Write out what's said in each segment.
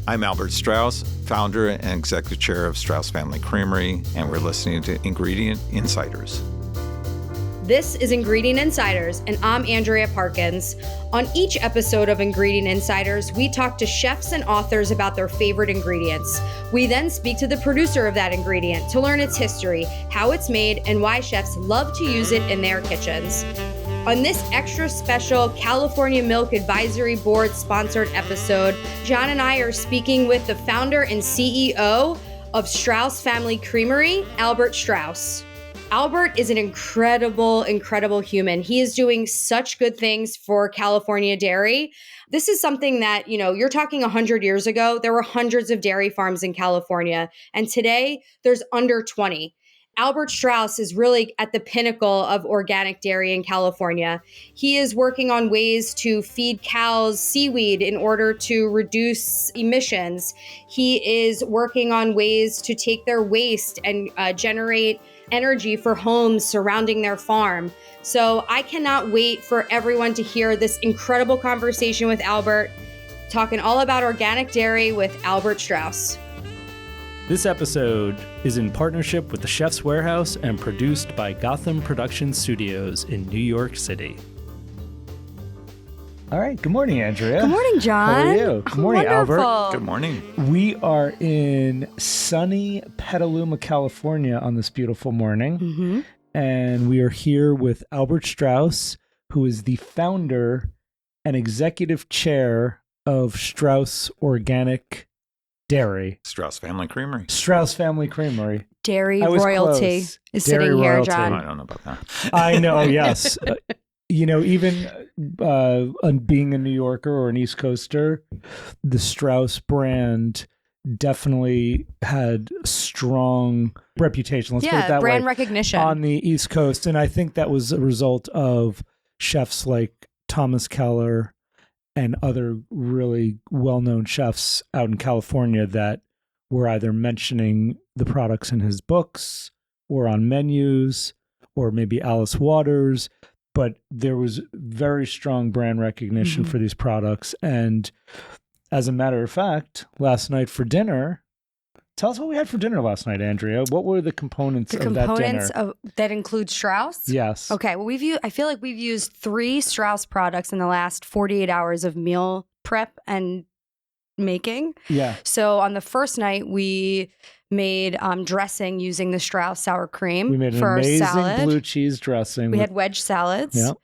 I'm Albert Straus, founder and executive chair of Straus Family Creamery, and we're listening to Ingredient Insiders. This is Ingredient Insiders, and I'm Andrea Parkins. On each episode of Ingredient Insiders, we talk to chefs and authors about their favorite ingredients. We then speak to the producer of that ingredient to learn its history, how it's made, and why chefs love to use it in their kitchens. On this extra special California Milk Advisory Board sponsored episode, John and I are speaking with the founder and CEO of Straus Family Creamery, Albert Straus. Albert is an incredible human. He is doing such good things for California dairy. This is something that, you're talking 100 years ago, there were hundreds of dairy farms in California, and today there's under 20. Albert Straus is really at the pinnacle of organic dairy in California. He is working on ways to feed cows seaweed in order to reduce emissions. He is working on ways to take their waste and generate energy for homes surrounding their farm. So I cannot wait for everyone to hear this incredible conversation with Albert, talking all about organic dairy with Albert Straus. This episode is in partnership with The Chef's Warehouse and produced by Gotham Production Studios in New York City. All right. Good morning, Andrea. Good morning, John. How are you? Good morning, Wonderful. Albert. Good morning. We are in sunny Petaluma, California on this beautiful morning. Mm-hmm. And we are here with Albert Straus, who is the founder and executive chair of Straus Organic Dairy. Straus Family Creamery. Straus Family Creamery. Dairy I was royalty close. is Dairy sitting here, royalty. John. I don't know about that. I know, yes. Even being a New Yorker or an East Coaster, the Straus brand definitely had strong reputation. Let's put it that brand way, recognition on the East Coast. And I think that was a result of chefs like Thomas Keller and other really well-known chefs out in California that were either mentioning the products in his books or on menus, or maybe Alice Waters. But there was very strong brand recognition for these products. And as a matter of fact, last night for dinner, tell us what we had for dinner last night, Andrea. What were the components of that dinner? That include Straus? Yes. Okay. Well, I feel like we've used 3 Straus products in the last 48 hours of meal prep and making. Yeah. So on the first night, we made dressing using the Straus sour cream. We made an for amazing our salad. blue cheese dressing. We had wedge salads. Yep.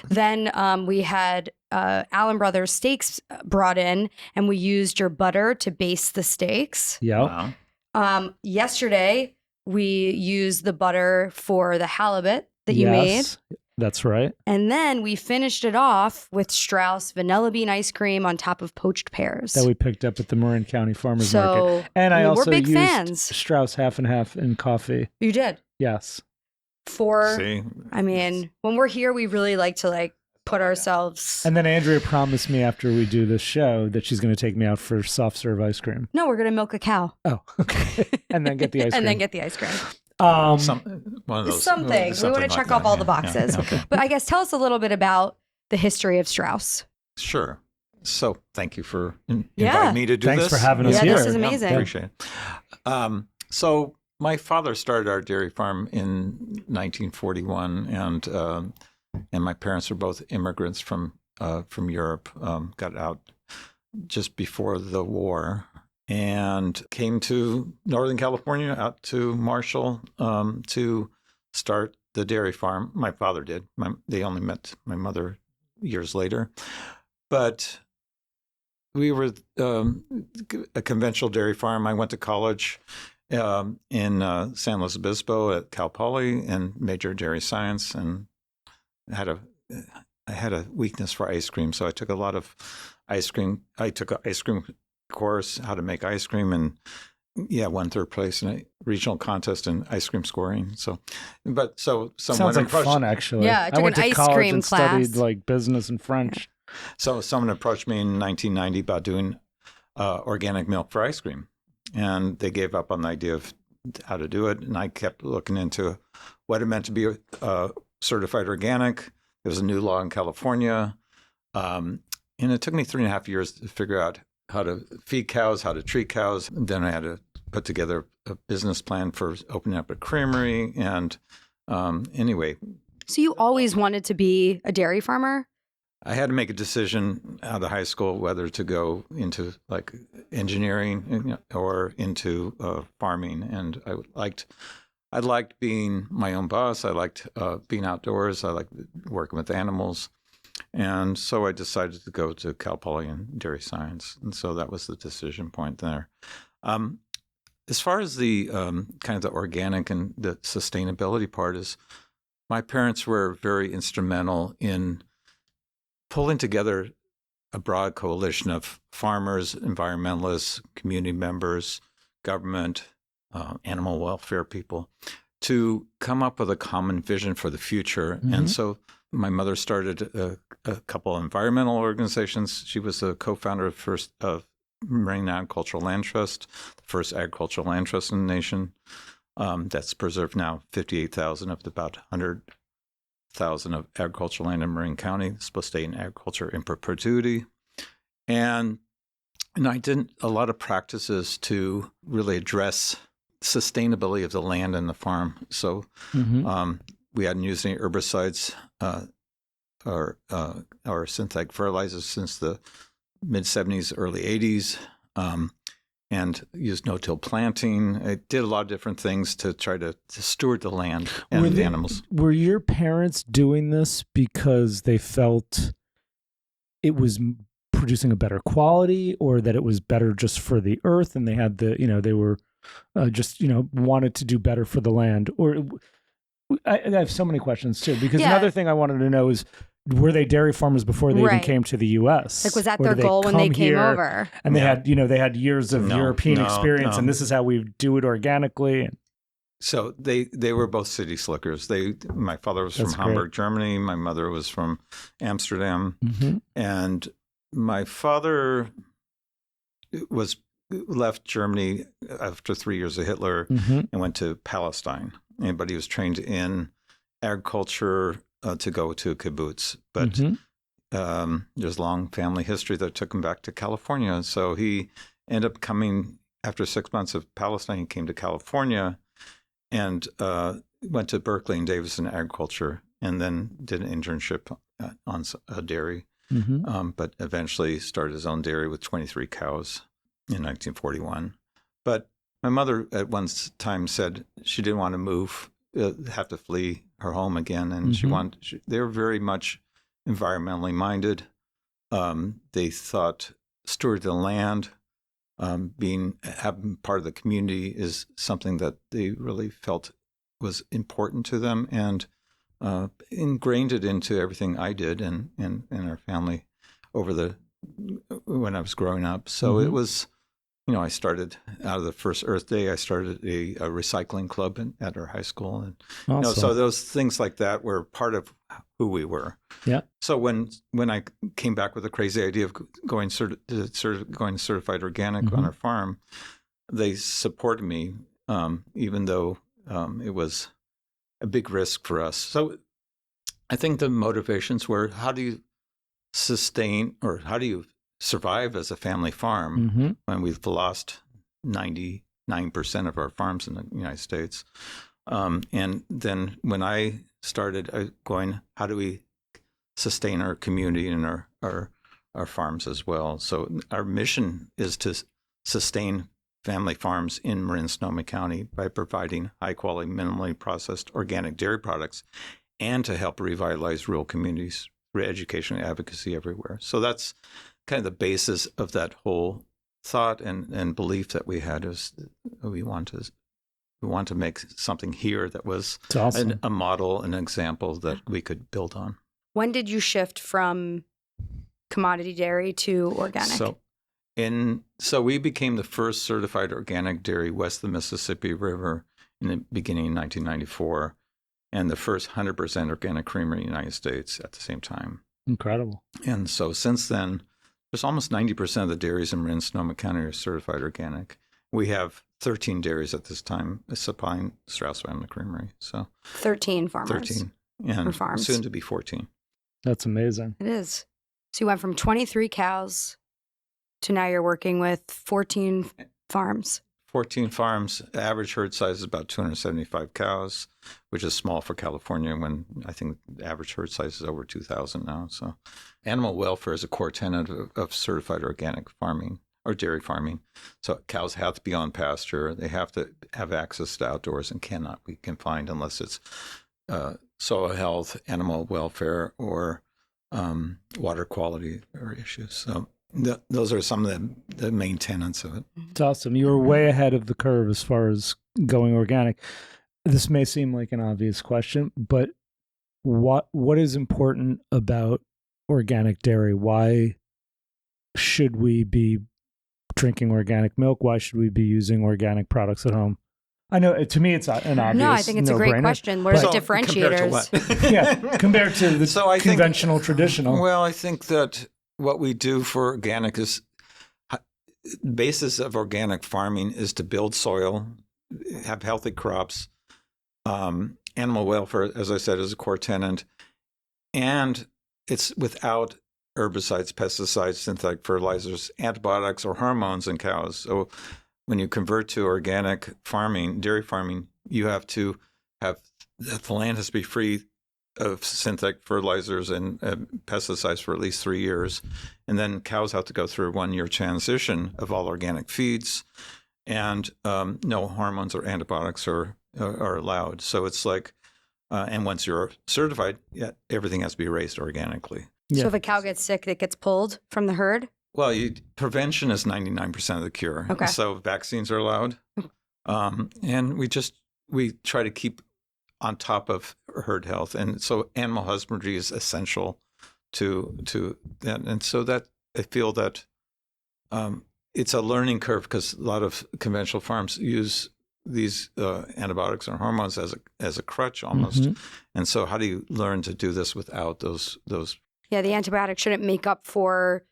Then we had Allen Brothers steaks brought in, and we used your butter to baste the steaks. Yeah. Wow. Yesterday, we used the butter for the halibut that you made. That's right. And then we finished it off with Straus vanilla bean ice cream on top of poached pears. That we picked up at the Marin County Farmers So, Market. And I also we're big used fans. Straus half and half in coffee. You did. Yes. See? When we're here, we really like to put ourselves. And then Andrea promised me after we do this show that she's going to take me out for soft serve ice cream. No, we're going to milk a cow. Oh, okay. And then get the ice cream. And then get the ice cream. One of those, Something. We want to check off all the boxes. Yeah, okay. But I guess tell us a little bit about the history of Straus. Sure. So thank you for Yeah. inviting me to do Thanks this. for having us Yeah, here. this is amazing. Appreciate it. So my father started our dairy farm in 1941, and my parents were both immigrants from Europe. Got out just before the war and came to Northern California, out to Marshall, to start the dairy farm. My father did. They only met my mother years later. But we were a conventional dairy farm. I went to college in San Luis Obispo at Cal Poly and majored dairy science, and I had a weakness for ice cream, so I took a lot of ice cream. I took an ice cream course, how to make ice cream, and won third place in a regional contest in ice cream scoring. So someone Sounds like approached, fun, actually. Yeah, I took went an to ice college cream and class. studied business and French. So someone approached me in 1990 about doing organic milk for ice cream, and they gave up on the idea of how to do it. And I kept looking into what it meant to be certified organic. There was a new law in California, and it took me 3.5 years to figure out to feed cows, how to treat cows. And then I had to put together a business plan for opening up a creamery. And anyway, So you always wanted to be a dairy farmer? I had to make a decision out of high school whether to go into like engineering or into farming. And I liked being my own boss. I liked being outdoors. I liked working with animals. And so I decided to go to Cal Poly in dairy science. And so that was the decision point there. As far as the kind of the organic and the sustainability part is, my parents were very instrumental in pulling together a broad coalition of farmers, environmentalists, community members, government, animal welfare people to come up with a common vision for the future. Mm-hmm. And so my mother started a couple of environmental organizations. She was the co-founder of Marine Agricultural Land Trust, the first agricultural land trust in the nation. That's preserved now 58,000 of the about 100,000 of agricultural land in Marin County. It's supposed to stay in agriculture in perpetuity. And I did a lot of practices to really address sustainability of the land and the farm. So we hadn't used any herbicides or synthetic fertilizers since the mid-'70s, early '80s, and used no-till planting. I did a lot of different things to try to steward the land and the animals. Were your parents doing this because they felt it was producing a better quality, or that it was better just for the earth and they had they were wanted to do better for the land? Or I have so many questions too, because another thing I wanted to know is, were they dairy farmers before they even came to the U.S.? Like, was that their goal when they came over? And they had years of European experience, and this is how we do it organically. So they were both city slickers. My father was from Hamburg, Germany. My mother was from Amsterdam, and my father left Germany after 3 years of Hitler and went to Palestine. But he was trained in agriculture to go to a kibbutz. But there's long family history that took him back to California. So he ended up coming, after 6 months of Palestine, he came to California and went to Berkeley and Davis in agriculture, and then did an internship on a dairy. But eventually started his own dairy with 23 cows in 1941. But my mother at one time said she didn't want to move, have to flee her home again, and they were very much environmentally minded. They thought steward the land, having part of the community is something that they really felt was important to them, and ingrained it into everything I did and our family when I was growing up. So it was, I started out of the first Earth Day. I started a recycling club at our high school, and awesome. So those things like that were part of who we were. Yeah. So when I came back with a crazy idea of going certified organic on our farm, they supported me, even though it was a big risk for us. So I think the motivations were, how do you sustain, or how do you survive as a family farm when we've lost 99% of our farms in the United States? And then when I started going, how do we sustain our community and our farms as well? So our mission is to sustain family farms in Marin-Sonoma County by providing high-quality, minimally processed organic dairy products, and to help revitalize rural communities through education and advocacy everywhere. So that's kind of the basis of that whole thought and belief that we had, is we want to make something here that was awesome. A model, an example that we could build on. When did you shift from commodity dairy to organic? So we became the first certified organic dairy west of the Mississippi River in the beginning of 1994, and the first 100% organic creamery in the United States at the same time. Incredible. And so since then, there's almost 90% of the dairies in Marin-Sonoma County are certified organic. We have 13 dairies at this time supplying Straus Family Creamery. So 13 farmers. 13. And farms. Soon to be 14. That's amazing. It is. So you went from 23 cows to now you're working with 14 farms. 14 farms. Average herd size is about 275 cows, which is small for California when I think the average herd size is over 2,000 now. So animal welfare is a core tenet of certified organic farming or dairy farming. So cows have to be on pasture. They have to have access to outdoors and cannot be confined unless it's soil health, animal welfare, or water quality or issues. So those are some of the main tenets of it. It's awesome. You were way ahead of the curve as far as going organic. This may seem like an obvious question, but what is important about organic dairy? Why should we be drinking organic milk? Why should we be using organic products at home? I know, to me, it's an obvious No, I think it's a great question. What are the differentiators? Yeah, compared to the conventional, traditional. Well, I think that what we do for organic is basis of organic farming is to build soil, have healthy crops, animal welfare, as I said, is a core tenet, and it's without herbicides, pesticides, synthetic fertilizers, antibiotics, or hormones in cows. So when you convert to organic farming, dairy farming, you have to have the land has to be free of synthetic fertilizers and pesticides for at least 3 years. And then cows have to go through a 1-year transition of all organic feeds, and no hormones or antibiotics are allowed. So it's like, and once you're certified, everything has to be raised organically. Yeah. So if a cow gets sick, it gets pulled from the herd? Well, prevention is 99% of the cure. Okay. So vaccines are allowed. And we try to keep on top of herd health. And so animal husbandry is essential to that. And so that I feel that it's a learning curve because a lot of conventional farms use these antibiotics and hormones as a crutch almost. Mm-hmm. And so how do you learn to do this without those? Yeah, the antibiotics shouldn't make up for,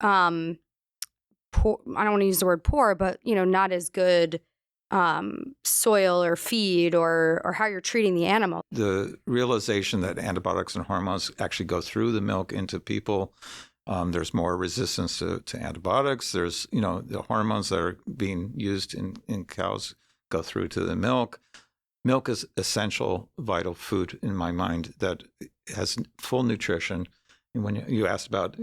poor, I don't want to use the word poor, but, not as good soil or feed or how you're treating the animal. The realization that antibiotics and hormones actually go through the milk into people. There's more resistance to antibiotics. There's, the hormones that are being used in cows go through to the milk. Milk is essential, vital food in my mind that has full nutrition. And when you asked about,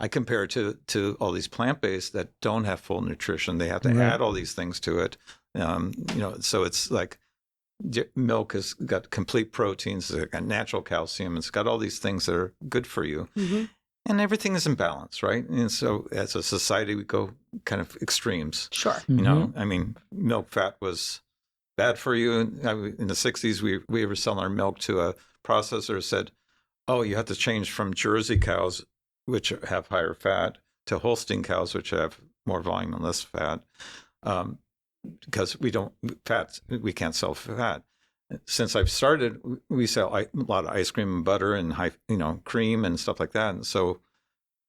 I compare it to all these plant-based that don't have full nutrition. They have to add all these things to it. So it's like milk has got complete proteins, it's got natural calcium, it's got all these things that are good for you. Mm-hmm. And everything is in balance, right? And so as a society, we go kind of extremes. Sure. Mm-hmm. Milk fat was bad for you. In the 60s, we were selling our milk to a processor said, oh, you have to change from Jersey cows, which have higher fat, to Holstein cows, which have more volume and less fat, because we can't sell fat. Since I've started, we sell a lot of ice cream and butter and cream and stuff like that.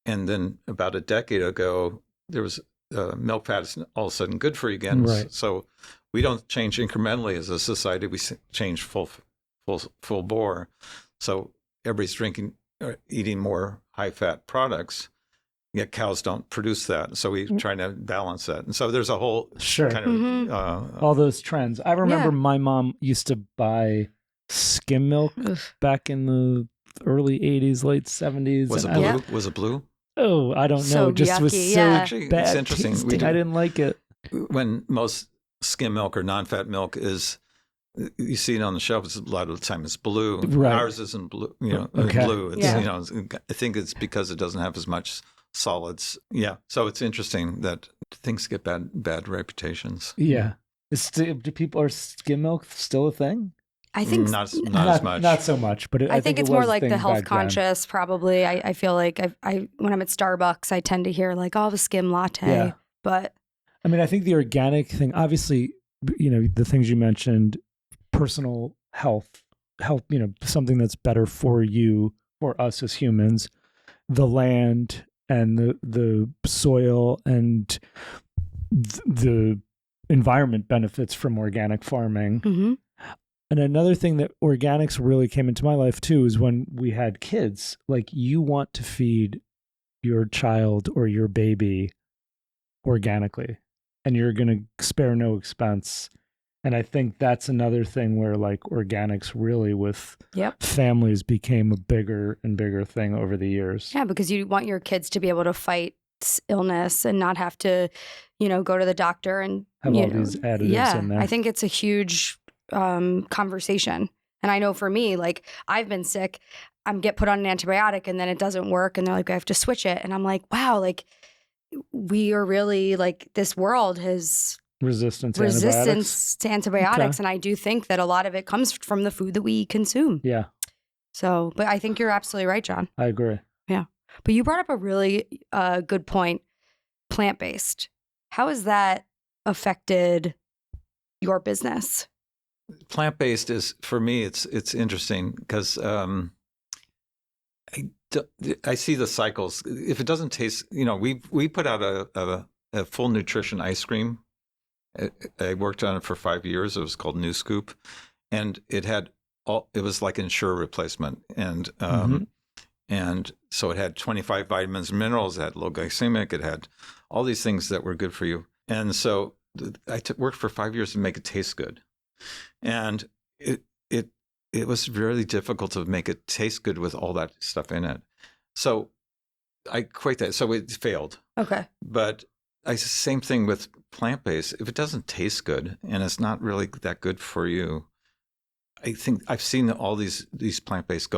And then about a decade ago, there was milk fat is all of a sudden good for you again. Right. So we don't change incrementally as a society; we change full bore. So everybody's drinking, eating more high-fat products, yet cows don't produce that. So we try to balance that. And so there's a whole kind of... all those trends. I remember my mom used to buy skim milk back in the early 80s, late 70s. Was it blue? Oh, I don't know. So Just yucky, was so Actually, bad it's interesting. tasting. I didn't like it. When most skim milk or non-fat milk is... You see it on the shelf. A lot of the time, it's blue. Right. Ours isn't blue. Blue. It's, I think it's because it doesn't have as much solids. Yeah. So it's interesting that things get bad reputations. Yeah. Are skim milk still a thing? I think not as much. Not so much, but I think it's more like the health conscious. Probably. I feel like I when I'm at Starbucks, I tend to hear like, "Oh, the skim latte." Yeah. But I think the organic thing, obviously, the things you mentioned. Personal health, something that's better for you, for us as humans, the land and the soil and the environment benefits from organic farming. Mm-hmm. And another thing that organics really came into my life too is when we had kids. Like, you want to feed your child or your baby organically, and you're going to spare no expense. And I think that's another thing where like organics really with families became a bigger and bigger thing over the years. Yeah, because you want your kids to be able to fight illness and not have to, go to the doctor and have all these additives in there. I think it's a huge conversation. And I know for me, like I've been sick, get put on an antibiotic and then it doesn't work. And they're like, I have to switch it. And I'm like, wow, like we are really like this world has resistance to antibiotics. Okay. And I do think that a lot of it comes from the food that we consume. Yeah. So, but I think you're absolutely right, John. I agree. Yeah. But you brought up a really good point, plant-based. How has that affected your business? Plant-based is, for me, it's interesting because I see the cycles. If it doesn't taste, we put out a full nutrition ice cream. I worked on it for 5 years. It was called New Scoop, and it was like Ensure replacement, and and so it had 25 vitamins and minerals. It had low glycemic. It had all these things that were good for you. And so I worked for 5 years to make it taste good, and it was really difficult to make it taste good with all that stuff in it. So I quit that. So it failed. Okay, but same thing with plant-based. If it doesn't taste good and it's not really that good for you, I think I've seen all these plant-based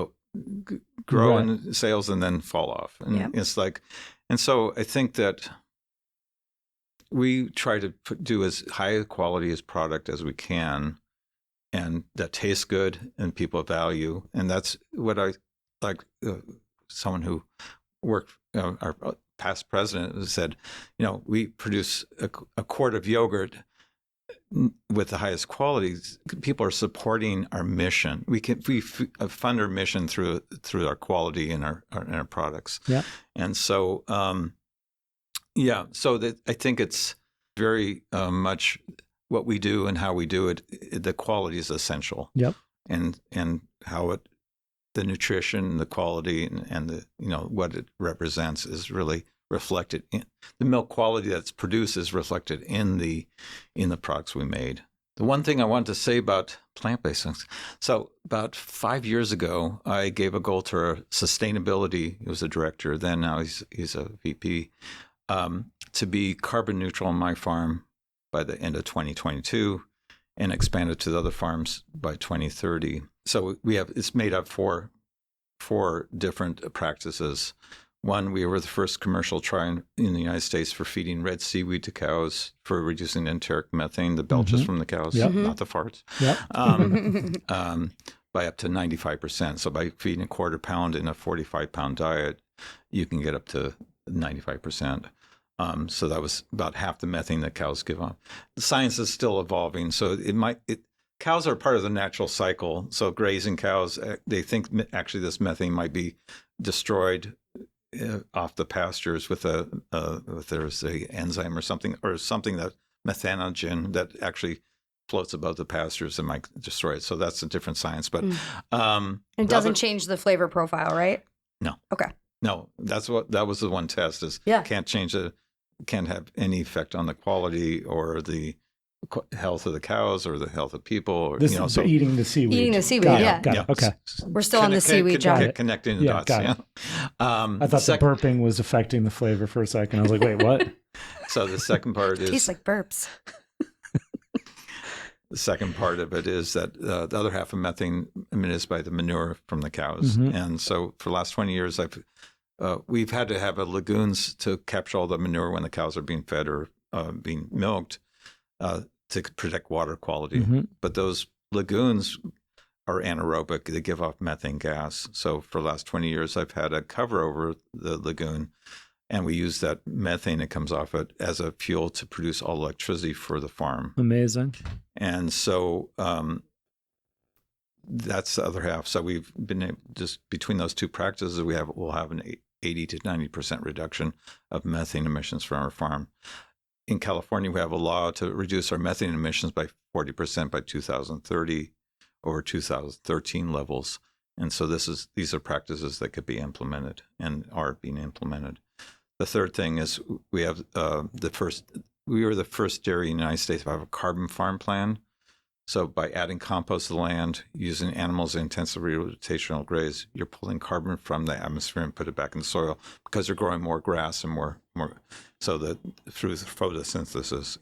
grow in sales and then fall off. And it's like, and so I think that we try to do as high a quality as product as we can, and that tastes good and people value. And that's what I like. Someone who worked, our past president said, we produce a quart of yogurt with the highest qualities. People are supporting our mission. We fund our mission through our quality in our products. Yeah. And so, so that I think it's very much what we do and how we do it. The quality is essential. Yep. And how the nutrition, the quality, and the what it represents is really reflected in the milk quality that's produced is reflected in the products we made. The one thing I wanted to say about plant-based things. So about 5 years ago, I gave a goal to our sustainability. He was a director then. Now he's a VP. To be carbon neutral on my farm by the end of 2022, and expand it to the other farms by 2030. So it's made up four different practices. One, we were the first commercial trial in the United States for feeding red seaweed to cows for reducing enteric methane, the belches from the cows, not the farts, by up to 95%. So by feeding a quarter pound in a 45-pound diet, you can get up to 95%. So that was about half the methane that cows give off. The science is still evolving, so cows are part of the natural cycle. So grazing cows, they think actually this methane might be destroyed off the pastures with if there's a enzyme or something that methanogen that actually floats above the pastures and might destroy it. So that's a different science. But it doesn't change the flavor profile, right? No. Okay. No, that was the one test is can't have any effect on the quality or the health of the cows or the health of people. Or, eating the seaweed. Eating the seaweed, Got it. Okay. We're still on the seaweed, John. Connecting the dots. Got it. I thought the burping was affecting the flavor for a second. I was like, wait, what? So the second part is... Tastes like burps. The second part of it is that the other half of methane emitted by the manure from the cows. And so for the last 20 years, we've had to have lagoons to capture all the manure when the cows are being fed or being milked to protect water quality. But those lagoons are anaerobic. They give off methane gas. So for the last 20 years, I've had a cover over the lagoon, and we use that methane that comes off it as a fuel to produce all electricity for the farm. Amazing. And so that's the other half. So we've been able, just between those two practices, we'll have an 80 to 90% reduction of methane emissions from our farm. In California, we have a law to reduce our methane emissions by 40% by 2030 over 2013 levels. And so these are practices that could be implemented and are being implemented. the third thing is we have we were the first dairy in the United States to have a carbon farm plan. So by adding compost to the land, using animals in intensive rotational graze, you're pulling carbon from the atmosphere and put it back in the soil because you're growing more grass and more so that through photosynthesis.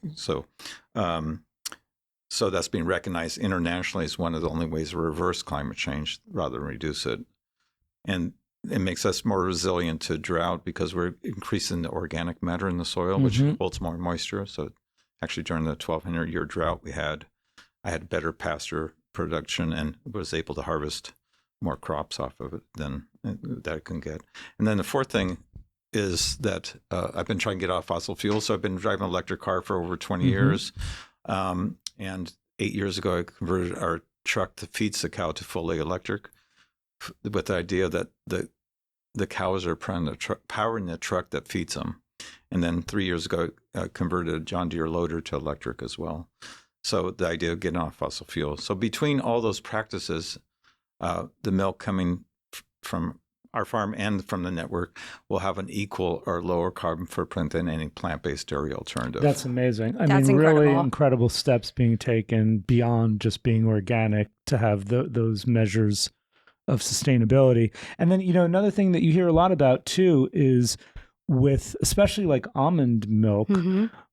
So that's being recognized internationally as one of the only ways to reverse climate change rather than reduce it. And it makes us more resilient to drought because we're increasing the organic matter in the soil, which holds more moisture. So actually during the 1,200-year drought I had better pasture production and was able to harvest more crops off of it than that I can get. And then the fourth thing is that I've been trying to get off fossil fuels. So I've been driving an electric car for over 20 years. And 8 years ago, I converted our truck that feeds the cow to fully electric with the idea that the cows are powering the truck that feeds them. And then 3 years ago, I converted a John Deere loader to electric as well. So the idea of getting off fossil fuels. So between all those practices, the milk coming from our farm and from the network will have an equal or lower carbon footprint than any plant-based dairy alternative. That's amazing. That's really incredible. incredible steps being taken beyond just being organic to have those measures of sustainability. And then, another thing that you hear a lot about too is with especially like almond milk,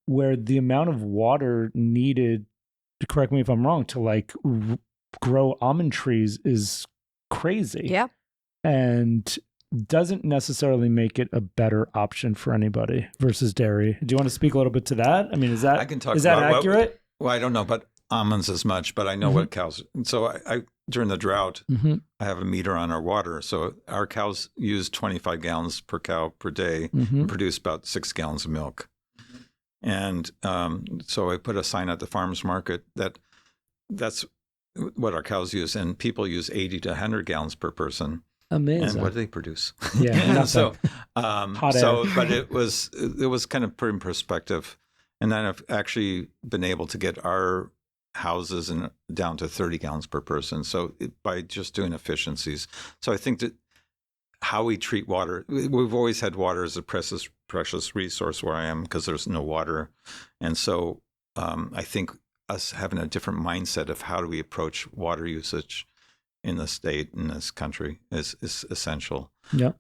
where the amount of water needed, correct me if I'm wrong, to like grow almond trees is crazy. Yeah. And doesn't necessarily make it a better option for anybody versus dairy. Do you want to speak a little bit to that? I mean, is that accurate? Well, I don't know about almonds as much, but I know what cows. So I during the drought, I have a meter on our water. So our cows use 25 gallons per cow per day and produce about 6 gallons of milk. And so I put a sign at the farmers market that's what our cows use, and people use 80 to 100 gallons per person. Amazing. And what do they produce? Yeah. So, Hot air. but it was kind of put in perspective, and then I've actually been able to get our houses down to 30 gallons per person. So by just doing efficiencies. So I think that how we treat water, we've always had water as a precious resource where I am because there's no water, and so I think us having a different mindset of how do we approach water usage in the state, in this country, is essential. Yeah.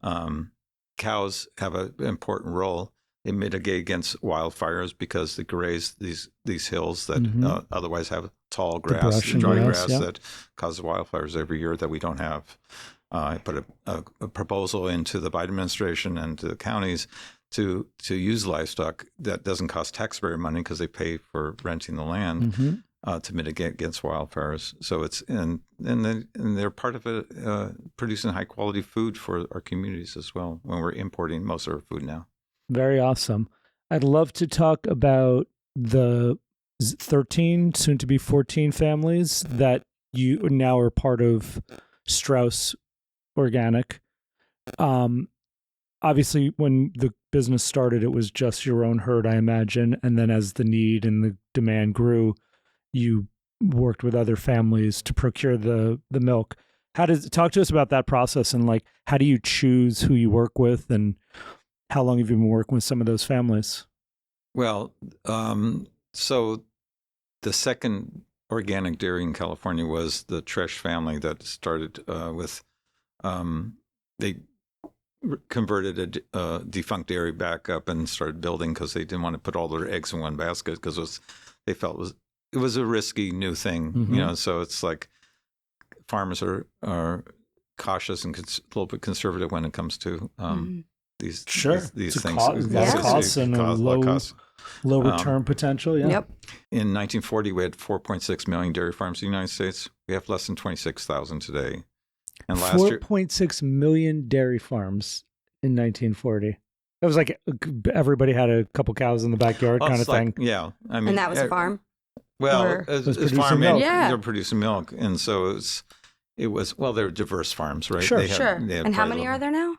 Cows have an important role. They mitigate against wildfires because they graze these hills that otherwise have tall grass, dry grass that causes wildfires every year that we don't have. I put a proposal into the Biden administration and to the counties to use livestock that doesn't cost taxpayer money because they pay for renting the land to mitigate against wildfires. So it's and they're part of it, producing high quality food for our communities as well when we're importing most of our food now. Very awesome. I'd love to talk about the 13, soon to be 14 families that you now are part of Straus Organic. Obviously, when the business started, it was just your own herd, I imagine. And then as the need and the demand grew, you worked with other families to procure the milk. Talk to us about that process and like, how do you choose who you work with and how long have you been working with some of those families? Well, so the second organic dairy in California was the Straus family that started with, they converted a defunct dairy back up and started building because they didn't want to put all their eggs in one basket because they felt it was a risky new thing, so it's like farmers are cautious and a little bit conservative when it comes to these things. Costs and low return potential. Yeah. Yep. In 1940, we had 4.6 million dairy farms in the United States. We have less than 26,000 today. And last year, 4.6 million dairy farms in 1940. It was like everybody had a couple cows in the backyard kind of thing. Yeah. I mean, And that was a farm? Well, it's farm milk. Yeah. They're producing milk. And so they were diverse farms, right? Sure. And how many are there now?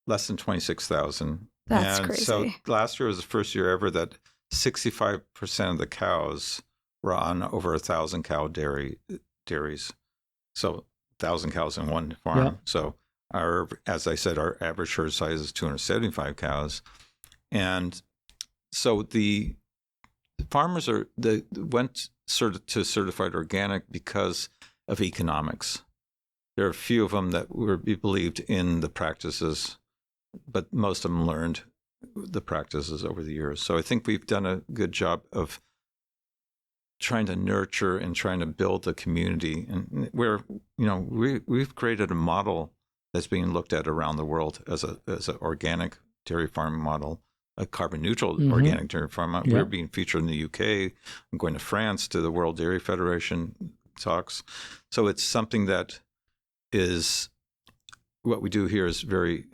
Less than 26,000. That's and crazy. So last year was the first year ever that 65% of the cows were on over 1,000 cow dairies. So 1,000 cows in one farm. Yeah. So as I said, our average herd size is 275 cows. And so the farmers went to certified organic because of economics. There are a few of them that believed in the practices, but most of them learned the practices over the years. So I think we've done a good job of trying to nurture and trying to build a community, and where we've created a model that's being looked at around the world as an organic dairy farm model, a carbon neutral organic dairy farm model. Yeah. We're being featured in the UK. I'm going to France to the World Dairy Federation talks. So it's something that is what we do here is very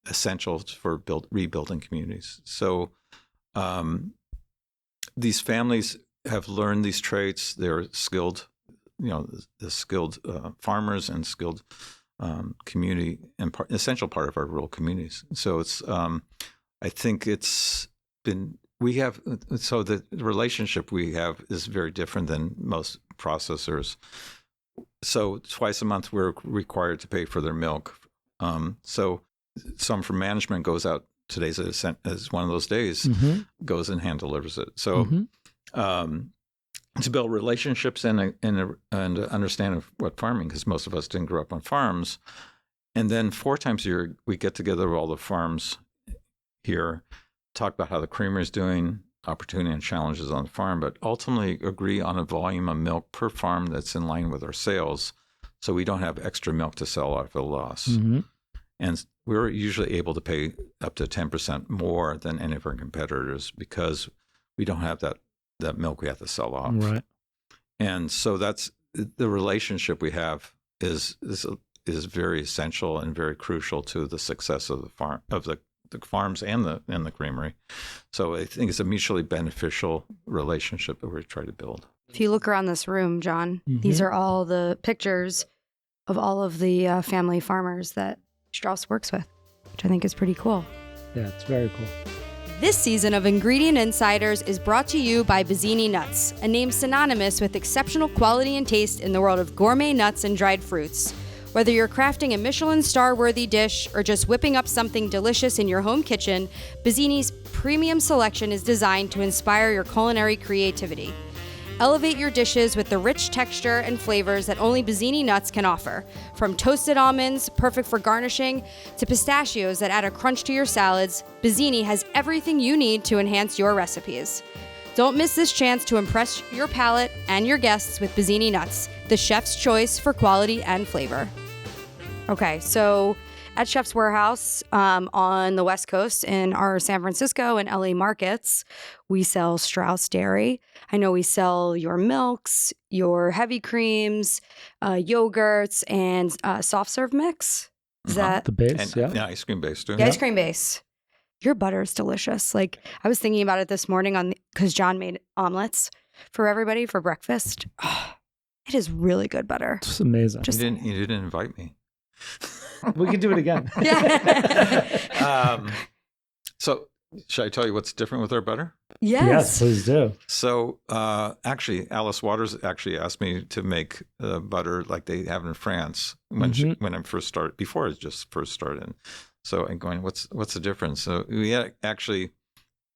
essential for rebuilding communities. So these families have learned these traits. They're skilled, the skilled farmers and skilled community and essential part of our rural communities. So it's, I think it's been, so the relationship we have is very different than most processors. So twice a month, we're required to pay for their milk. So some from management goes out. Today's is one of those days, goes and hand delivers it. So to build relationships and understand of what farming, because most of us didn't grow up on farms. And then 4 times a year, we get together with all the farms here, talk about how the creamery is doing, opportunity and challenges on the farm, but ultimately agree on a volume of milk per farm that's in line with our sales, so we don't have extra milk to sell off at a loss. And we're usually able to pay up to 10% more than any of our competitors because we don't have that milk we have to sell off. Right. And so that's the relationship we have is very essential and very crucial to the success of the farms and the creamery. So I think it's a mutually beneficial relationship that we try to build. If you look around this room, John, these are all the pictures of all of the family farmers that Straus works with, which I think is pretty cool. Yeah, it's very cool. This season of Ingredient Insiders is brought to you by Bizzini Nuts, a name synonymous with exceptional quality and taste in the world of gourmet nuts and dried fruits. Whether you're crafting a Michelin star-worthy dish or just whipping up something delicious in your home kitchen, Bizzini's premium selection is designed to inspire your culinary creativity. Elevate your dishes with the rich texture and flavors that only Bizzini nuts can offer. From toasted almonds, perfect for garnishing, to pistachios that add a crunch to your salads, Bizzini has everything you need to enhance your recipes. Don't miss this chance to impress your palate and your guests with Bizzini nuts, the chef's choice for quality and flavor. Okay, so at Chef's Warehouse on the West Coast in our San Francisco and LA markets, we sell Straus Dairy. I know we sell your milks, your heavy creams, yogurts, and soft serve mix. Is that The base? And ice cream base too. the ice cream base? Your butter is delicious. Like, I was thinking about it this morning because John made omelets for everybody for breakfast. Oh, it is really good butter. It's amazing. You didn't invite me. We can do it again. Yeah. So should I tell you what's different with our butter? Yes, please do. So actually, Alice Waters actually asked me to make butter like they have in France when I first started, before I just first started. So I'm going, what's the difference? So we actually,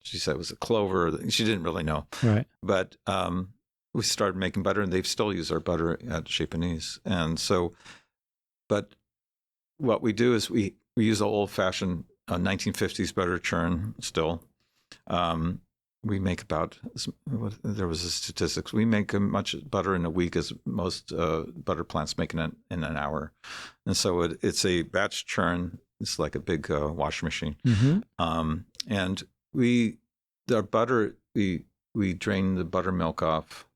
she said it was a clover. She didn't really know. Right. But we started making butter, and they've still used our butter at Chez Panisse. And so, but what we do is we use an old-fashioned 1950s butter churn still. We make about, there was a statistics, we make as much butter in a week as most butter plants make in an hour. And so it's a batch churn. It's like a big washing machine. And our butter, we drain the buttermilk off,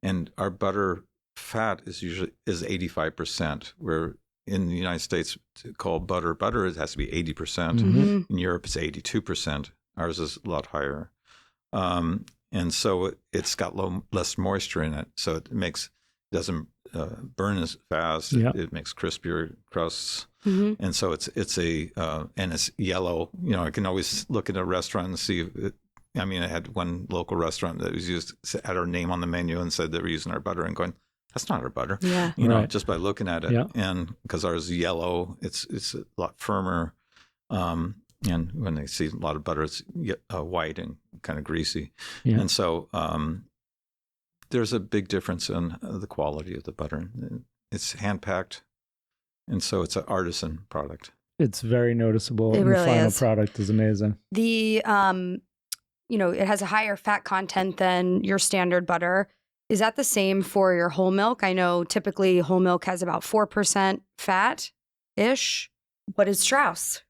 and our butter fat is 85%, where in the United States, called butter, it has to be 80%. In Europe, it's 82%. Ours is a lot higher. And so it's got less moisture in it. So it doesn't burn as fast. Yep. It makes crispier crusts. And so it's yellow. I can always look at a restaurant and see I had one local restaurant that had our name on the menu and said they were using our butter, and going, that's not our butter. Yeah. Just by looking at it. Yeah. And because ours is yellow, it's a lot firmer. And when they see a lot of butter, it's white and kind of greasy. Yeah. And so there's a big difference in the quality of the butter. It's hand-packed, and so it's an artisan product. It's very noticeable. It and really the final is. product is amazing. The it has a higher fat content than your standard butter. Is that the same for your whole milk? I know typically whole milk has about 4% fat-ish. What is Straus?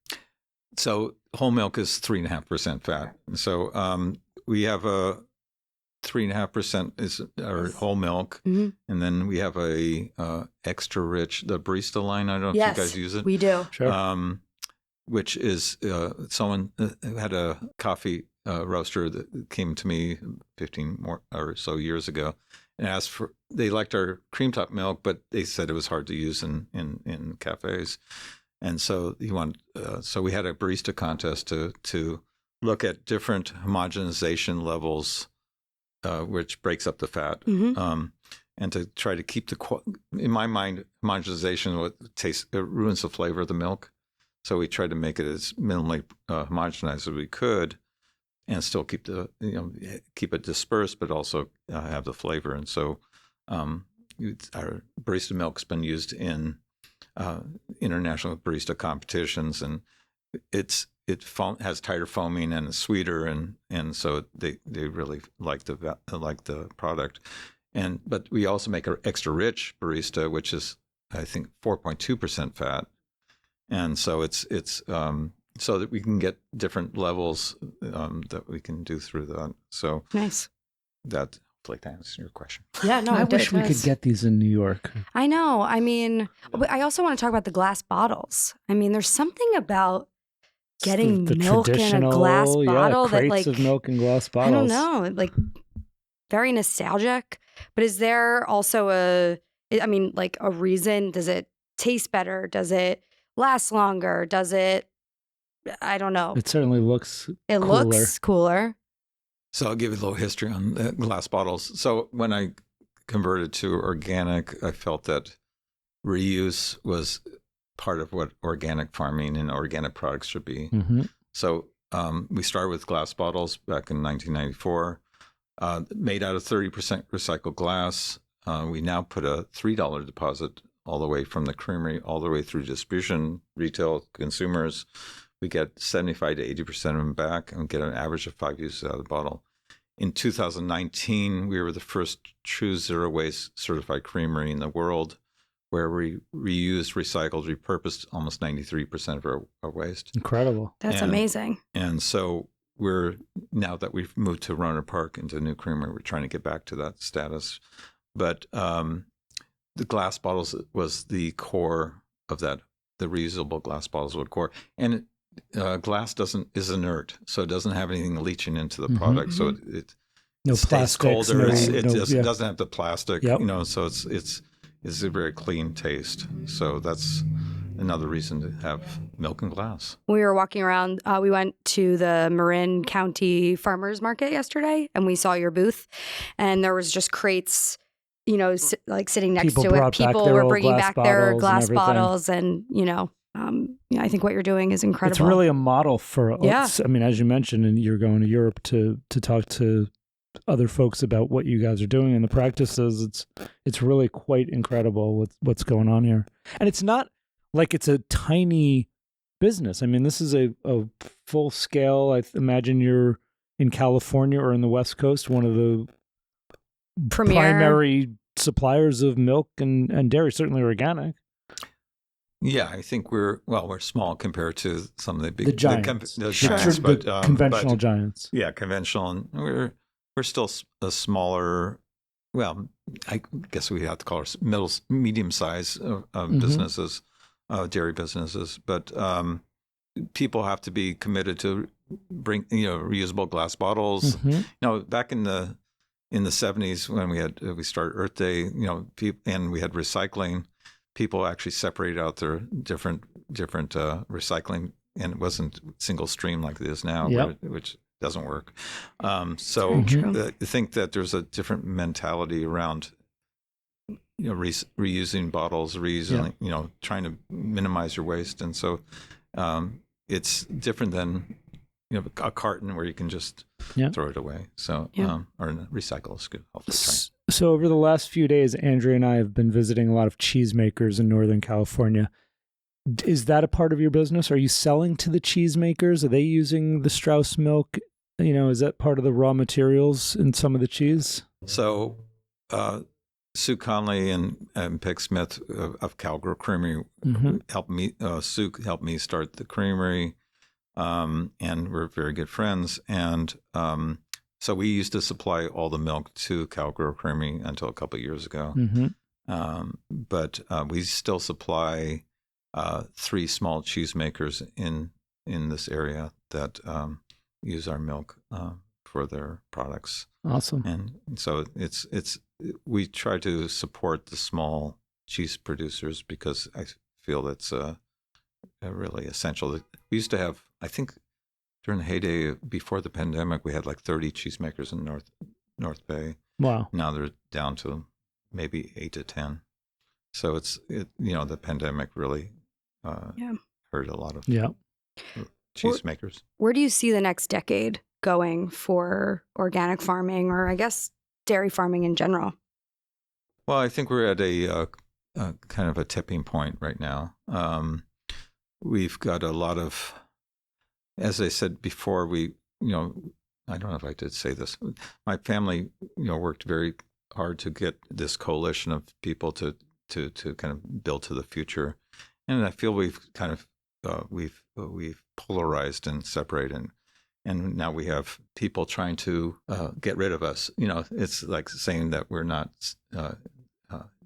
So whole milk is 3.5% fat. So we have a 3.5% is our whole milk, Mm-hmm. and then we have a extra rich, the barista line. I don't know if you guys use it. We do. Sure. Which is someone who had a coffee roaster that came to me 15 more or so years ago and asked for. They liked our cream top milk, but they said it was hard to use in cafes, and so so we had a barista contest to look at different homogenization levels, which breaks up the fat. Mm-hmm. And to try to keep in my mind, homogenization ruins the flavor of the milk. So we tried to make it as minimally homogenized as we could, and still keep it dispersed, but also have the flavor. And so our barista milk's been used in international barista competitions, and it has tighter foaming and is sweeter, and so they really like the product. But we also make an extra rich barista, which is I think 4.2% fat. And so it's so that we can get different levels that we can do through that. So Nice. That hopefully answers your question. Yeah, no, I it wish we does. could get these in New York. I know. I mean, but I also want to talk about the glass bottles. I mean, there's something about getting The milk in a traditional, glass bottle that, crates like, of milk in glass I don't bottles. know, like very nostalgic. But is there also a reason? Does it taste better? Does it last longer? Does it? I don't know. It certainly looks It cooler. looks cooler. So I'll give you a little history on the glass bottles. So when I converted to organic, I felt that reuse was part of what organic farming and organic products should be. Mm-hmm. So we started with glass bottles back in 1994, made out of 30% recycled glass. We now put a $3 deposit all the way from the creamery, all the way through distribution, retail, consumers. We get 75 to 80% of them back and get an average of 5 uses out of the bottle. In 2019, we were the first true zero waste certified creamery in the world, where we reused, recycled, repurposed almost 93% of our waste. Incredible. That's amazing. And so now that we've moved to Roanoke Park into a new creamery, we're trying to get back to that status. But the glass bottles was the core of that. The reusable glass bottles were the core. And glass is inert, so it doesn't have anything leaching into the product. So it No stays plastics. colder. No, It doesn't have the plastic, Yep. So it's a very clean taste. So that's another reason to have milk in glass. We were walking around. We went to the Marin County Farmers Market yesterday, and we saw your booth, and there was just crates, like sitting next People to it. brought back People their were old bringing glass back their bottles glass and everything. bottles, and I think what you're doing is incredible. It's really a model for. Yeah. I mean, as you mentioned, and you're going to Europe to talk to other folks about what you guys are doing and the practices. It's really quite incredible with what's going on here, and it's not like it's a tiny business. I mean, this is a full scale. I imagine you're in California or in the West Coast, one of the primary suppliers of milk and dairy, certainly organic. Yeah, I think we're small compared to some of the big The giants. the Sure. giants, The but conventional giants. Yeah, conventional, and we're still a smaller. Well, I guess we have to call our medium size businesses, dairy businesses. But people have to be committed to bring reusable glass bottles. Mm-hmm. Back in the 70s when we started Earth Day, and we had recycling. People actually separated out their different recycling, and it wasn't single stream like it is now, Yep. which doesn't work. Very true. I think that there's a different mentality around reusing bottles, trying to minimize your waste, and so it's different than a carton where you can just throw it away. So or recycle is good. Hopefully try. So over the last few days, Andrea and I have been visiting a lot of cheesemakers in Northern California. Is that a part of your business? Are you selling to the cheesemakers? Are they using the Straus milk? Is that part of the raw materials in some of the cheese? So Sue Conley and Peg Smith of Cowgirl Creamery helped me. Sue helped me start the creamery, and we're very good friends. And so we used to supply all the milk to Cowgirl Creamery until a couple of years ago. But we still supply 3 small cheesemakers in this area that use our milk for their products. Awesome. And so we try to support the small cheese producers because I feel that's really essential. We used to have, I think, during the heyday before the pandemic, we had like 30 cheesemakers in North Bay. Wow. Now they're down to maybe 8 to 10. So the pandemic really hurt a lot of cheesemakers. Where do you see the next decade going for organic farming, or I guess dairy farming in general? Well, I think we're at a kind of a tipping point right now. We've got a lot of, as I said before, I don't know if I did say this. My family, worked very hard to get this coalition of people to kind of build to the future, and I feel we've kind of we've polarized and separated, and now we have people trying to get rid of us. It's like saying that we're not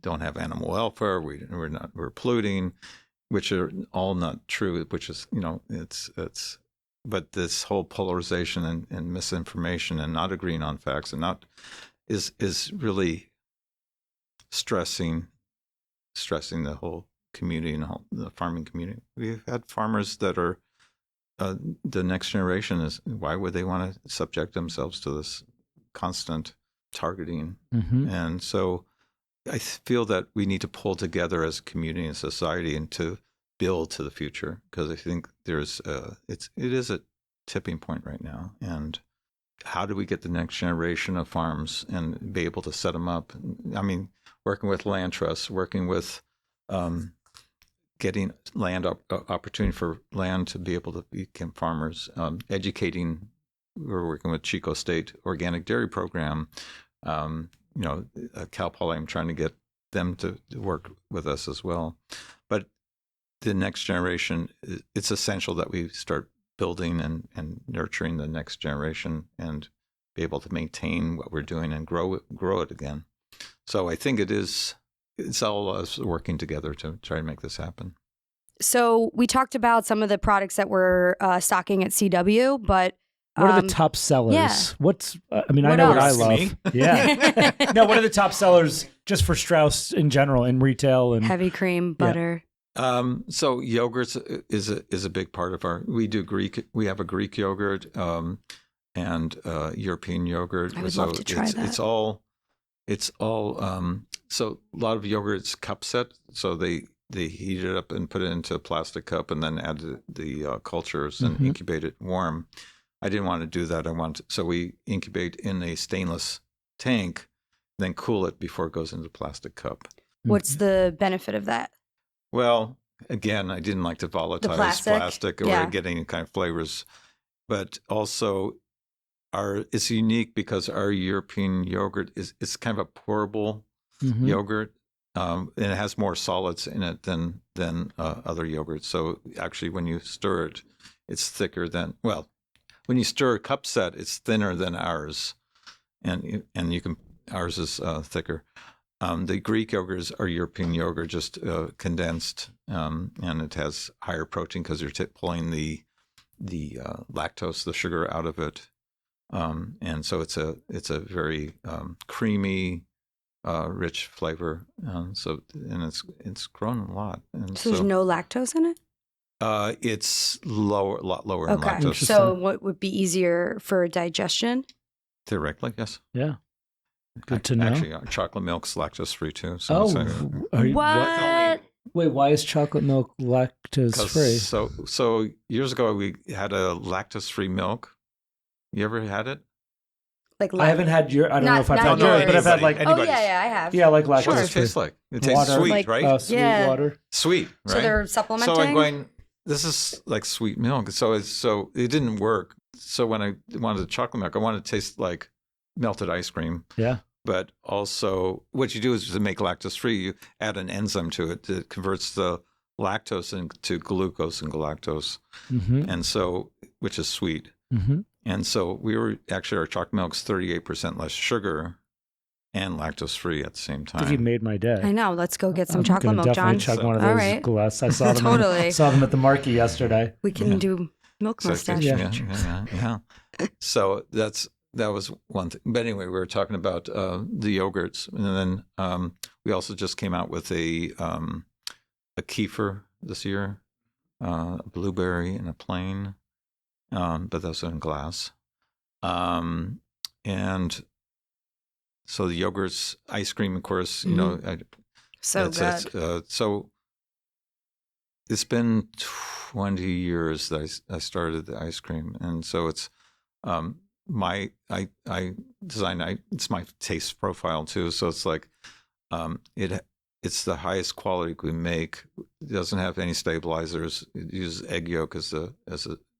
don't have animal welfare. We're polluting, which are all not true. Which is it's but this whole polarization and misinformation and not agreeing on facts and not is really stressing the whole community and the farming community. We've had farmers that are the next generation is, why would they want to subject themselves to this constant targeting? And so I feel that we need to pull together as a community and society and to build to the future, because I think there's it is a tipping point right now. And how do we get the next generation of farms and be able to set them up? I mean, working with land trusts, working with getting land opportunity for land to be able to become farmers, educating. We're working with Chico State Organic Dairy Program. Cal Poly, I'm trying to get them to work with us as well. But the next generation, it's essential that we start building and nurturing the next generation and be able to maintain what we're doing and grow it again. So I think it's all us working together to try to make this happen. So we talked about some of the products that we're stocking at CW, but what are the top sellers? Yeah. I know what I love. Me? Yeah. No, what are the top sellers just for Straus in general in retail and heavy cream, butter? So yogurts is a big part of we have a Greek yogurt and European yogurt. I would love to try that. It's all so a lot of yogurt's cup set, so they heat it up and put it into a plastic cup and then add the cultures and incubate it warm. I didn't want to do that. So we incubate in a stainless tank, then cool it before it goes into the plastic cup. What's the benefit of that? Well, again, I didn't like to volatilize plastic or get any kind of flavors, but also it's unique because our European yogurt it's kind of a pourable yogurt, and it has more solids in it than other yogurts. So actually, when you stir it, it's thicker than when you stir a cup set, it's thinner than ours, and ours is thicker. The Greek yogurts are European yogurt, just condensed, and it has higher protein because you're pulling the lactose, the sugar, out of it, and so it's a very creamy, rich flavor. And it's grown a lot. And so there's no lactose in it? It's a lot lower in Okay. lactose. So what would be easier for digestion? Theoretically, yes. Yeah. Good to know. Actually, chocolate milk's lactose free too. Are you, What? Wait, why is chocolate milk lactose 'Cause free? So years ago we had a lactose-free milk. You ever had it? Like I haven't had your. I don't know Not- if I've not had No, yours, but I've had anybody. like Oh yeah, I have. yeah, like What does lactose it free. taste like? It tastes Water. sweet, Like, right? Sweet Yeah. water. Sweet, right? So they're supplementing. So I'm going, this is like sweet milk. So it didn't work. So when I wanted the chocolate milk, I wanted it to taste like melted ice cream. Yeah. But also, what you do is to make lactose free, you add an enzyme to it that converts the lactose into glucose and galactose, Mm-hmm. and so which is sweet. Mm-hmm. And so our chocolate milk's 38% less sugar and lactose free at the same I think you time. made my day. I know. Let's go get some I'm chocolate gonna milk, definitely John. chug one of All those right. glass. I saw them. Totally. Saw them at the marquee yesterday. We can Yeah. do milk So, mustache. yeah. So that was one thing. But anyway, we were talking about the yogurts, and then we also just came out with a kefir this year, a blueberry and a plain, but those are in glass. And so the yogurts, ice cream, of course, you know, So that's good. it. So it's been 20 years that I started the ice cream, and so it's I design it's my taste profile too. So it's like it's the highest quality we make. It doesn't have any stabilizers. It uses egg yolk as a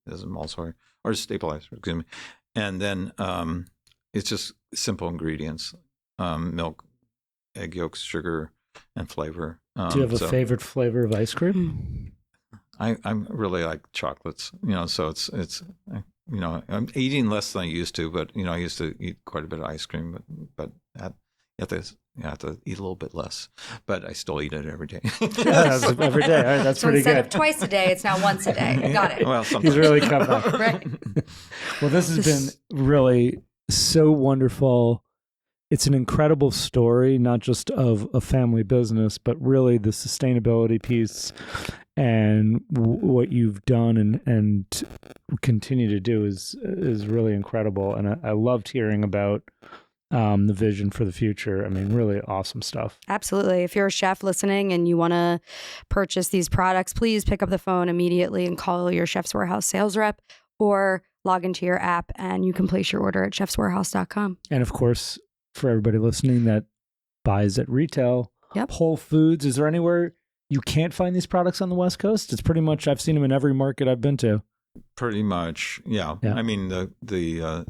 emulsifier or stabilizer, excuse me, and then it's just simple ingredients: milk, egg yolks, sugar, and flavor. Do you have a favorite flavor of ice cream? I'm really like chocolates, you know. So it's you know, I'm eating less than I used to, but you know, I used to eat quite a bit of ice cream, but you have to eat a little bit less. But I still eat it every day. That's every day. All right, that's So pretty instead good. of twice a day, it's now once a day. Got it. Well, He's sometimes. really come back. Right. Well, this has been really so wonderful. It's an incredible story, not just of a family business, but really the sustainability piece and what you've done and continue to do is really incredible. And I loved hearing about the vision for the future. I mean, really awesome stuff. Absolutely. If you're a chef listening and you want to purchase these products, please pick up the phone immediately and call your Chef's Warehouse sales rep or log into your app and you can place your order at chefswarehouse.com. And of course, for everybody listening that buys at retail, Yep. Whole Foods, is there anywhere you can't find these products on the West Coast? It's pretty much, I've seen them in every market I've been to. Pretty much, yeah. Yeah. I mean, the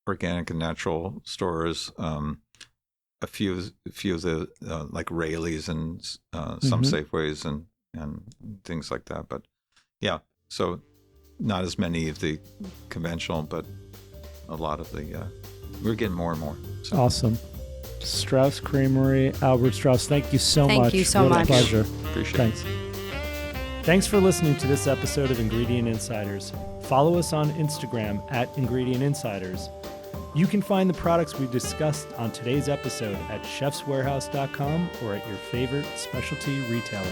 organic and natural stores, a few of the like Rayleigh's and some Safeways and things like that. But yeah, so not as many of the conventional, but a lot of the we're getting more and more. So. Awesome. Straus Creamery, Albert Straus, thank you so much. Thank you so What a much. pleasure. Appreciate it. Thanks. Thanks for listening to this episode of Ingredient Insiders. Follow us on Instagram at Ingredient Insiders. You can find the products we discussed on today's episode at chefswarehouse.com or at your favorite specialty retailer.